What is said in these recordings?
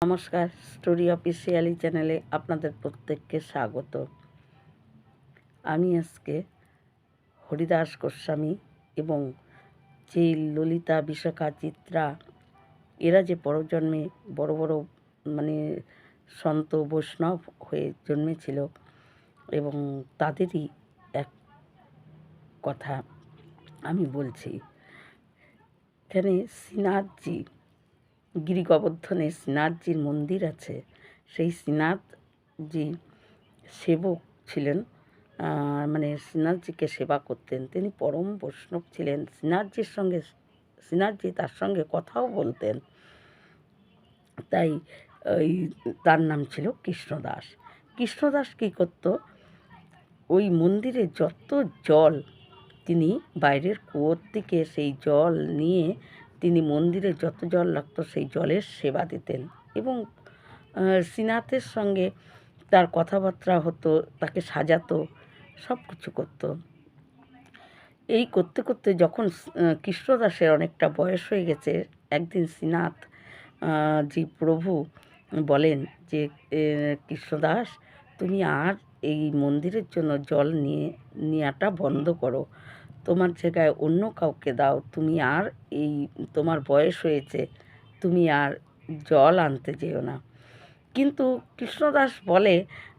নমস্কার, story officially চ্যানেলে আপনাদের প্রত্যেককে স্বাগত। আমি আজকে হরিদাস গোস্বামী এবং যে ললিতা, বিশাখা, চিত্রা এরা যে পরজন্মে বড় বড় মানে সন্ত বৈষ্ণব হয়ে জন্মেছিল এবং তাদেরই এক কথা আমি বলছি। এখানে শ্রীনাথজি, গিরি গোবর্ধনে শ্রীনাথজির মন্দির আছে। সেই শ্রীনাথজি সেবক ছিলেন, মানে শ্রীনাথজিকে সেবা করতেন। তিনি পরম বৈষ্ণব ছিলেন। শ্রীনাথজি তার সঙ্গে কথাও বলতেন। তাই ওই তার নাম ছিল কৃষ্ণদাস। কৃষ্ণদাস কী করত, ওই মন্দিরে যত জল, তিনি বাইরের কুয়োর থেকে সেই জল নিয়ে তিনি মন্দিরে যত জল লাগতো সেই জলের সেবা দিতেন এবং শ্রীনাথের সঙ্গে তার কথাবার্তা হতো, তাকে সাজাতো, সব কিছু করতো। এই করতে করতে যখন কৃষ্ণদাসের অনেকটা বয়স হয়ে গেছে, একদিন শ্রীনাথ জি প্রভু বলেন যে, কৃষ্ণদাস, তুমি আর এই মন্দিরের জন্য জল নেওয়াটা বন্ধ করো, তোমার জায়গায় অন্য কাউকে দাও, তুমি আর এই তোমার বয়স হয়েছে, তুমি আর জল আনতে যেও না। কিন্তু কৃষ্ণদাস বলে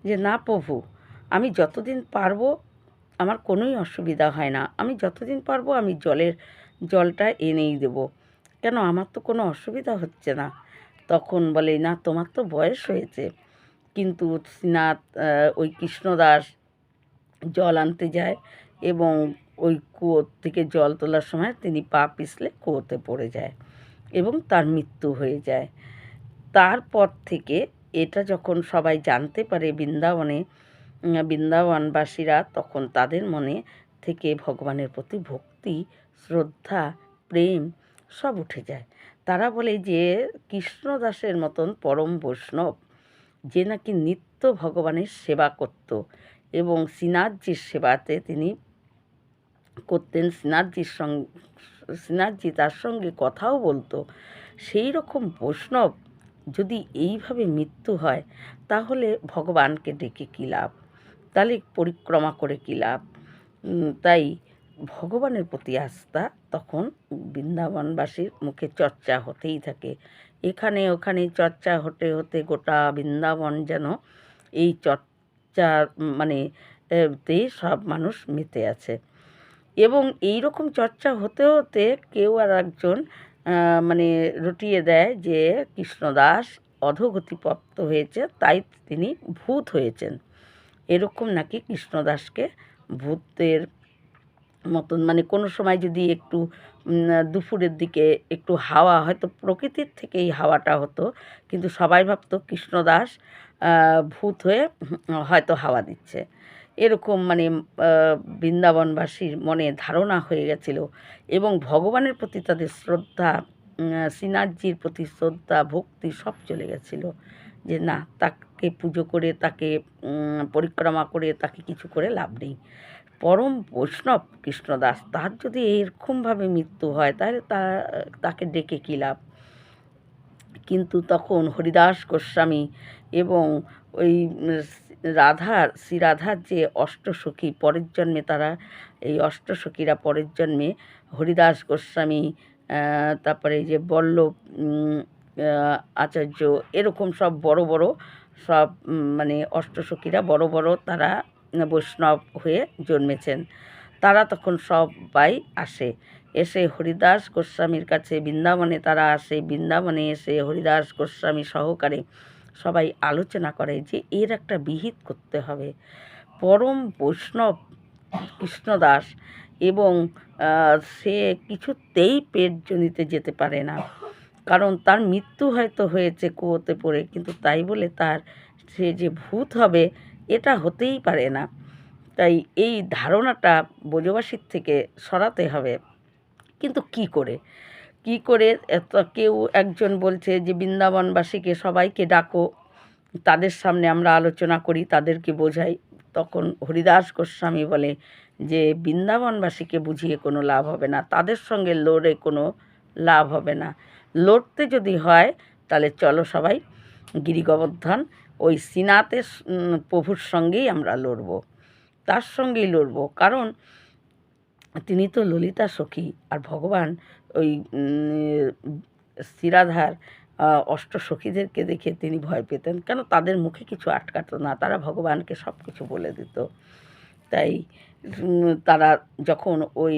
যে, না প্রভু, আমি যতদিন পারবো, আমার কোনোই অসুবিধা হয় না, আমি যতদিন পারবো আমি জলটা এনেই দেবো, কেন আমার তো কোনো অসুবিধা হচ্ছে না। তখন বলে, না তোমার তো বয়স হয়েছে। কিন্তু শ্রীনাথ, ওই কৃষ্ণদাস জল আনতে যায় এবং ওই কুয়োর থেকে জল তোলার সময় তিনি পা পিছলে কুয়োতে পড়ে যায় এবং তার মৃত্যু হয়ে যায়। তারপর থেকে এটা যখন সবাই জানতে পারে বৃন্দাবনবাসীরা, তখন তাদের মনে থেকে ভগবানের প্রতি ভক্তি, শ্রদ্ধা, প্রেম সব উঠে যায়। তারা বলে যে কৃষ্ণদাসের মতন পরম বৈষ্ণব, যে নাকি নিত্য ভগবানের সেবা করত এবং শ্রীনাথজির সেবাতে তিনি করতেন, শ্রীনাথজি তার সঙ্গে কথাও বলতো, সেই রকম বৈষ্ণব যদি এইভাবে মৃত্যু হয়, তাহলে ভগবানকে ডেকে কী লাভ, তাহলে পরিক্রমা করে কী লাভ। তাই ভগবানের প্রতি আস্থা তখন বৃন্দাবনবাসীর মুখে চর্চা হতেই থাকে। এখানে ওখানে চর্চা হতে হতে গোটা বৃন্দাবন যেন এই চর্চার মানে তে সব মানুষ মেতে আছে। এবং এই রকম চর্চা হতে হতে কেউ আর একজন মানে রটিয়ে দেয় যে কৃষ্ণদাস অধোগতিপ্রাপ্ত হয়েছে, তাই তিনি ভূত হয়েছেন। এরকম নাকি কৃষ্ণদাসকে ভূতের মতন, মানে কোনো সময় যদি একটু দুপুরের দিকে একটু হাওয়া, হয়তো প্রকৃতির থেকেই হাওয়াটা হতো, কিন্তু সবাই ভাবতো কৃষ্ণদাস ভূত হয়ে হয়তো হাওয়া দিচ্ছে, এরকম মানে বৃন্দাবনবাসীর মনে ধারণা হয়ে গেছিল। এবং ভগবানের প্রতি তাদের শ্রদ্ধা, শ্রীনাথজির প্রতি শ্রদ্ধা, ভক্তি সব চলে গেছিল, যে না, তাকে পুজো করে, তাকে পরিক্রমা করে, তাকে কিছু করে লাভ নেই। পরম বৈষ্ণব কৃষ্ণদাস, তার যদি এরকমভাবে মৃত্যু হয়, তাহলে তাকে ডেকে কী লাভ। কিন্তু তখন হরিদাস গোস্বামী এবং ওই শ্রীরাধার যে অষ্টসখী, পরের জন্মে তারা, এই অষ্টসখীরা পরের জন্মে হরিদাস গোস্বামী, তারপরে যে বল্লভ আচার্য, এরকম সব বড় বড় সব মানে অষ্টসখীরা বড় বড় তারা বৈষ্ণব হয়ে জন্মেছেন। তারা তখন সবাই আসে, এসে হরিদাস গোস্বামীর কাছে বৃন্দাবনে তারা আসে। বৃন্দাবনে এসে হরিদাস গোস্বামী সহকারে সবাই আলোচনা করে যে এর একটা বিহিত করতে হবে। পরম বৈষ্ণব কৃষ্ণদাস এবং সে কিছুতেই পেটজনিতে যেতে পারে না, কারণ তার মৃত্যু হয়তো হয়েছে কুয়োতে পড়ে, কিন্তু তাই বলে সে যে ভূত হবে, এটা হতেই পারে না। তাই এই ধারণাটা ব্রজবাসীর থেকে সরাতে হবে। কিন্তু কি করে কেউ একজন বলছে যে বৃন্দাবনবাসীকে সবাইকে ডাকো, তাদের সামনে আমরা আলোচনা করি, তাদেরকে বোঝাই। তখন হরিদাস গোস্বামী বলে যে বৃন্দাবনবাসীকে বুঝিয়ে কোনো লাভ হবে না, তাদের সঙ্গে লড়ে কোনো লাভ হবে না। লড়তে যদি হয় তাহলে চলো সবাই গিরি গোবর্ধন ওই শ্রীনাথের প্রভুর সঙ্গেই আমরা লড়ব, তার সঙ্গেই লড়ব, কারণ তিনি তো ললিতা সখী। আর ভগবান ওই শ্রীরাধার অষ্টসখীদেরকে দেখে তিনি ভয় পেতেন, কেন তাদের মুখে কিছু আটকাতো না, তারা ভগবানকে সব কিছু বলে দিত। তাই তারা যখন ওই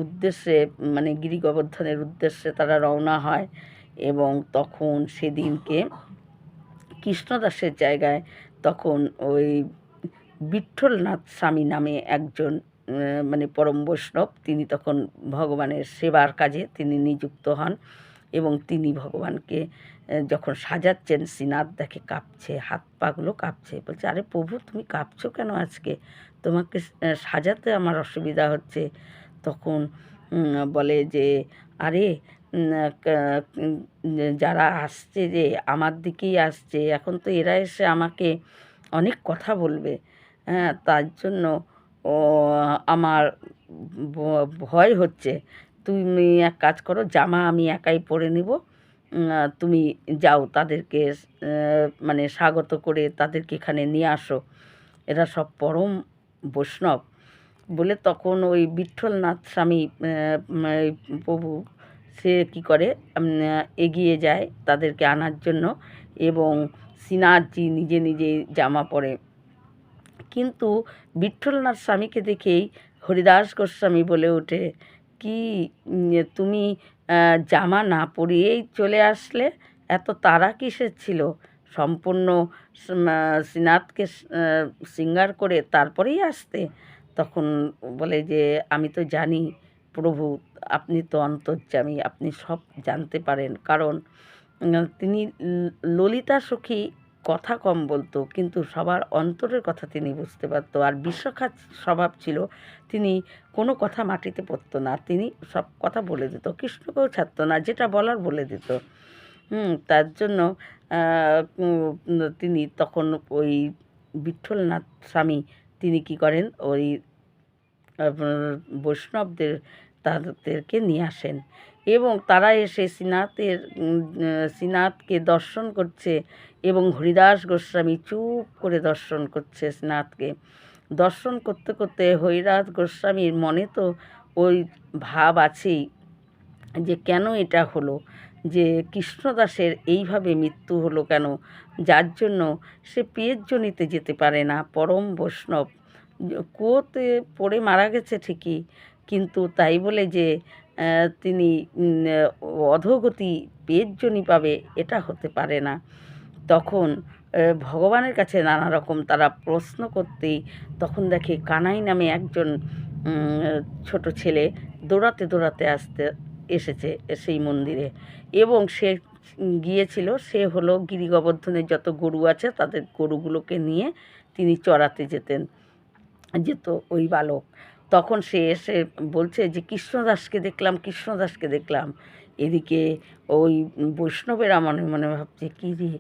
উদ্দেশ্যে মানে গিরি গোবর্ধনের উদ্দেশ্যে তারা রওনা হয়, এবং তখন সেদিনকে কৃষ্ণদাসের জায়গায় তখন ওই বিঠ্ঠলনাথ স্বামী নামে একজন মানে পরম বৈষ্ণব, তিনি তখন ভগবানের সেবার কাজে তিনি নিযুক্ত হন, এবং তিনি ভগবানকে যখন সাজাচ্ছেন, শ্রীনাথ দেখে কাঁপছে, হাত পাগুলো কাঁপছে, বলছে, আরে প্রভু তুমি কাঁপছো কেন আজকে, তোমাকে সাজাতে আমার অসুবিধা হচ্ছে। তখন বলে যে আরে যারা আসছে যে আমার দিকেই আসছে, এখন তো এরা এসে আমাকে অনেক কথা বলবে, হ্যাঁ, তার জন্য ও আমার ভয় হচ্ছে। তুমি এক কাজ করো, জামা আমি একাই পরে নিব, তুমি যাও তাদেরকে মানে স্বাগত করে তাদেরকে এখানে নিয়ে আসো, এরা সব পরম বৈষ্ণব। বলে তখন ওই বিঠ্ঠলনাথ স্বামী প্রভু সে কী করে, এগিয়ে যায় তাদেরকে আনার জন্য, এবং শ্রীনাথজি নিজে নিজেই জামা পরে। কিন্তু বিঠ্ঠলনাথ স্বামীকে দেখেই হরিদাস গোস্বামী বলে ওঠে, কি তুমি জামা না পরিয়েই চলে আসলে, এত তাড়া কিসের ছিল, সম্পূর্ণ শ্রীনাথকে শৃঙ্গার করে তারপরেই আসতে। তখন বলে যে আমি তো জানি প্রভু, আপনি তো অন্তর্যামী, আপনি সব জানতে পারেন, কারণ তিনি ললিতা সখী কথা কম বলতো, কিন্তু সবার অন্তরের কথা তিনি বুঝতে পারতো, আর বিশ্বখাত স্বভাব ছিল, তিনি কোনো কথা মাটিতে পড়তো না, তিনি সব কথা বলে দিত, কৃষ্ণকেও ছাড়তো না, যেটা বলার বলে দিত। তার জন্য তিনি তখন ওই বিঠ্ঠলনাথ স্বামী তিনি কী করেন, ওই বৈষ্ণবদের তাদেরকে নিয়ে আসেন, এবং তারা এসে শ্রীনাথকে দর্শন করছে, এবং হরিদাস গোস্বামী চুপ করে দর্শন করছে শ্রীনাথকে। দর্শন করতে করতে হরিদাস গোস্বামীর মনে তো ওই ভাব আছেই যে কেন এটা হলো, যে কৃষ্ণদাসের এইভাবে মৃত্যু হলো কেন, যার জন্য সে পেটজনিতে যেতে পারে না, পরম বৈষ্ণব, কুয়োতে পড়ে মারা গেছে ঠিকই, কিন্তু তাই বলে যে তিনি অধোগতি পেটজনি পাবে, এটা হতে পারে না। তখন ভগবানের কাছে নানা রকম তারা প্রশ্ন করতেই তখন দেখে কানাই নামে একজন ছোট ছেলে দৌড়াতে দৌড়াতে এসেছে সেই মন্দিরে, এবং সে গিয়েছিল, সে হলো গিরি গোবর্ধনের যত গরু আছে তাদের গরুগুলোকে নিয়ে তিনি চড়াতে যেত ওই বালক। তখন সে এসে বলছে যে কৃষ্ণদাসকে দেখলাম, কৃষ্ণদাসকে দেখলাম। এদিকে ওই বৈষ্ণবেরা মনে মনে ভাবছে, কী রে,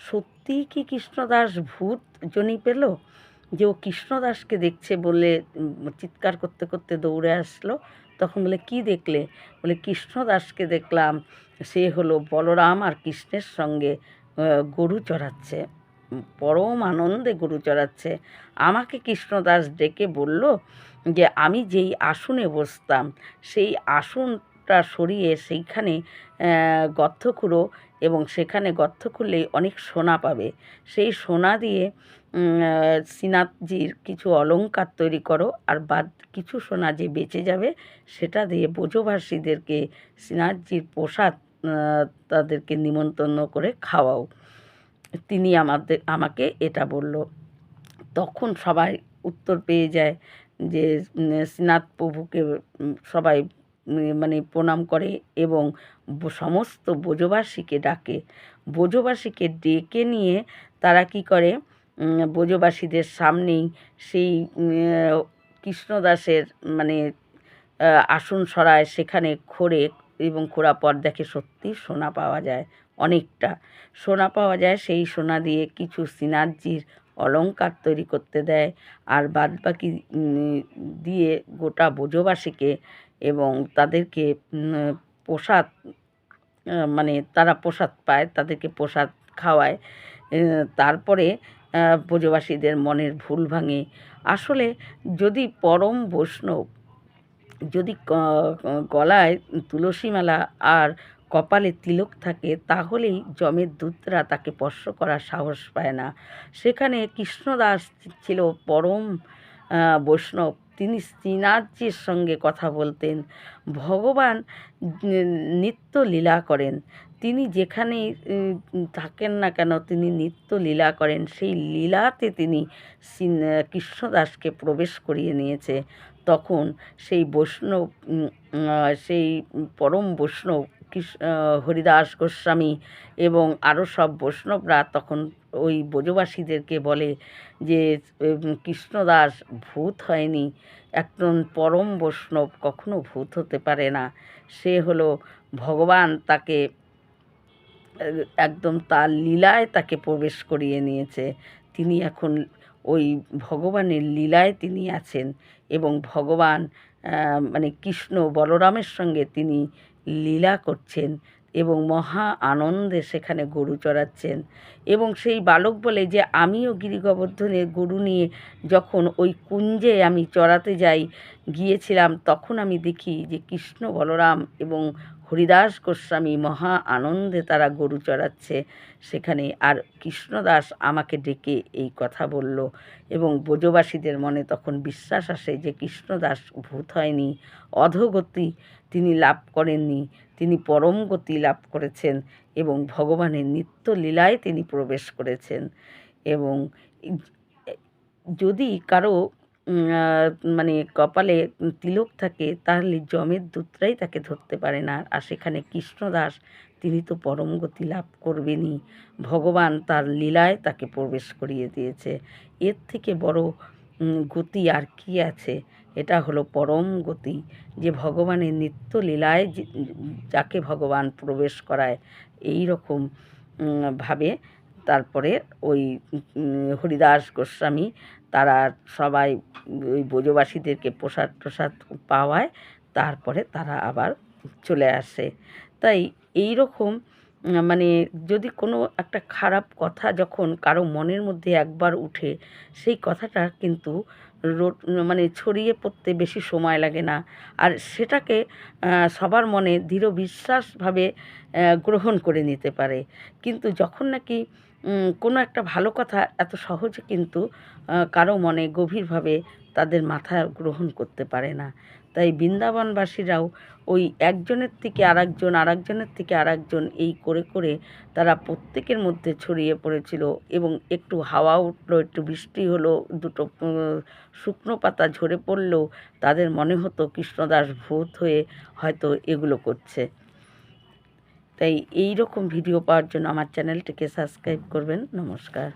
সত্যিই কি কৃষ্ণদাস ভূত জনি পেল, যে ও কৃষ্ণদাসকে দেখছে বলে চিৎকার করতে করতে দৌড়ে আসলো। তখন বলে, কি দেখলে? বলে, কৃষ্ণদাসকে দেখলাম, সে হলো বলরাম আর কৃষ্ণের সঙ্গে গরু চড়াচ্ছে, পরম আনন্দে গরু চড়াচ্ছে। আমাকে কৃষ্ণদাস ডেকে বলল যে আমি যেই আসনে বসতাম সেই আসনটা সরিয়ে সেইখানে গর্ত খুঁড়ো, এবং সেখানে গর্ত খুললেই অনেক সোনা পাবে, সেই সোনা দিয়ে শ্রীনাথজির কিছু অলংকার তৈরি করো, আর বাদ কিছু সোনা যে বেঁচে যাবে সেটা দিয়ে ব্রজবাসীদেরকে শ্রীনাথজির প্রসাদ তাদেরকে নিমন্ত্রণ করে খাওয়াও। তিনি আমাকে এটা বলল। তখন সবাই উত্তর পেয়ে যায় যে শ্রীনাথ প্রভুকে সবাই মানে প্রণাম করে, এবং সমস্ত ব্রজবাসীকে ডাকে। ব্রজবাসীকে ডেকে নিয়ে তারা কি করে, ব্রজবাসীদের সামনেই সেই কৃষ্ণদাসের মানে আসন সরায়, সেখানে খোঁড়ে, এবং খোঁড়ার পর দেখে সত্যি সোনা পাওয়া যায়, অনেকটা সোনা পাওয়া যায়। সেই সোনা দিয়ে কিছু শ্রীনাথজির অলংকার তৈরি করতে দেয়, আর বাদবাকি দিয়ে গোটা ব্রজবাসীকে, এবং তাদেরকে প্রসাদ মানে তারা প্রসাদ পায়, তাদেরকে প্রসাদ খাওয়ায়। তারপরে ব্রজবাসীদের মনের ভুল ভাঙে। আসলে যদি পরম বৈষ্ণব যদি গলায় তুলসী মালা আর কপালে তিলক থাকে, তাহলেই যমের দূতরা তাকে স্পর্শ করার সাহস পায় না। সেখানে কৃষ্ণদাস ছিল পরম বৈষ্ণব। তিনি শ্রীনাথজির সঙ্গে কথা বলতেন। ভগবান নিত্য লীলা করেন। তিনি যেখানেই থাকেন না কেন, তিনি নিত্য লীলা করেন। সেই লীলাতে তিনি কৃষ্ণদাসকে প্রবেশ করিয়ে নিয়েছে। তখন সেই বৈষ্ণব সেই পরম বৈষ্ণব হরিদাস গোস্বামী এবং আরও সব বৈষ্ণবরা তখন ওই ব্রজবাসীদেরকে বলে যে কৃষ্ণদাস ভূত হয়নি, একজন পরম বৈষ্ণব কখনো ভূত হতে পারে না। সে হলো ভগবান তাকে একদম তার লীলায় তাকে প্রবেশ করিয়ে নিয়েছে। তিনি এখন ওই ভগবানের লীলায় তিনি আছেন এবং ভগবান মানে কৃষ্ণ বলরামের সঙ্গে তিনি লীলা করছেন এবং মহা আনন্দে সেখানে গরু চড়াচ্ছেন। এবং সেই বালক বলে যে আমিও গিরিগোবর্ধনের গরু নিয়ে যখন ওই কুঞ্জে আমি চড়াতে গিয়েছিলাম, তখন আমি দেখি যে কৃষ্ণ বলরাম এবং হরিদাস গোস্বামী মহা আনন্দে তারা গরু চড়াচ্ছে সেখানে। আর কৃষ্ণদাস আমাকে ডেকে এই কথা বলল এবং ব্রজবাসীদের মনে তখন বিশ্বাস আসে যে কৃষ্ণদাস ভূত হয়নি, অধোগতি তিনি লাভ করেননি, তিনি পরম গতি লাভ করেছেন এবং ভগবানের নিত্য লীলায় তিনি প্রবেশ করেছেন। এবং যদি কারো মানে কপালে তিলক থাকে, তাহলে যমের দূতরাই তাকে ধরতে পারে না। আর সেখানে কৃষ্ণদাস তিনি তো পরম গতি লাভ করবেনই। ভগবান তার লীলায় তাকে প্রবেশ করিয়ে দিয়েছে। এর থেকে বড় গতি আর কি আছে? এটা হলো পরম গতি, যে ভগবানের নিত্য লীলায় যাকে ভগবান প্রবেশ করায়। এই রকম ভাবে তারপরে ওই হরিদাস গোস্বামী তারা সবাই ওই ব্রজবাসীদেরকে প্রসাদ টসাদ পাওয়ায় তারপরে তারা আবার চলে আসে। তাই এই রকম মানে যদি কোনো একটা খারাপ কথা যখন কারো মনের মধ্যে একবার উঠে, সেই কথাটা কিন্তু মানে ছড়িয়ে পড়তে বেশি সময় লাগে না। আর সেটাকে সবার মনে দৃঢ় বিশ্বাসভাবে গ্রহণ করে নিতে পারে। কিন্তু যখন নাকি কোনো একটা ভালো কথা এত সহজে কিন্তু কারো মনে গভীরভাবে তাদের মাথায় গ্রহণ করতে পারে না। তাই বৃন্দাবনবাসীরাও ওই একজনের থেকে আরেকজন, আরেকজনের থেকে আরেকজন এই করে করে তারা প্রত্যেকের মধ্যে ছড়িয়ে পড়েছিল। এবং একটু হাওয়া উঠলো, একটু বৃষ্টি হলো, দুটো শুকনো পাতা ঝরে পড়লেও তাদের মনে হতো কৃষ্ণদাস ভূত হয়ে হয়তো এগুলো করছে। তাই এই রকম ভিডিও পাওয়ার জন্য আমার চ্যানেলটিকে সাবস্ক্রাইব করবেন। নমস্কার।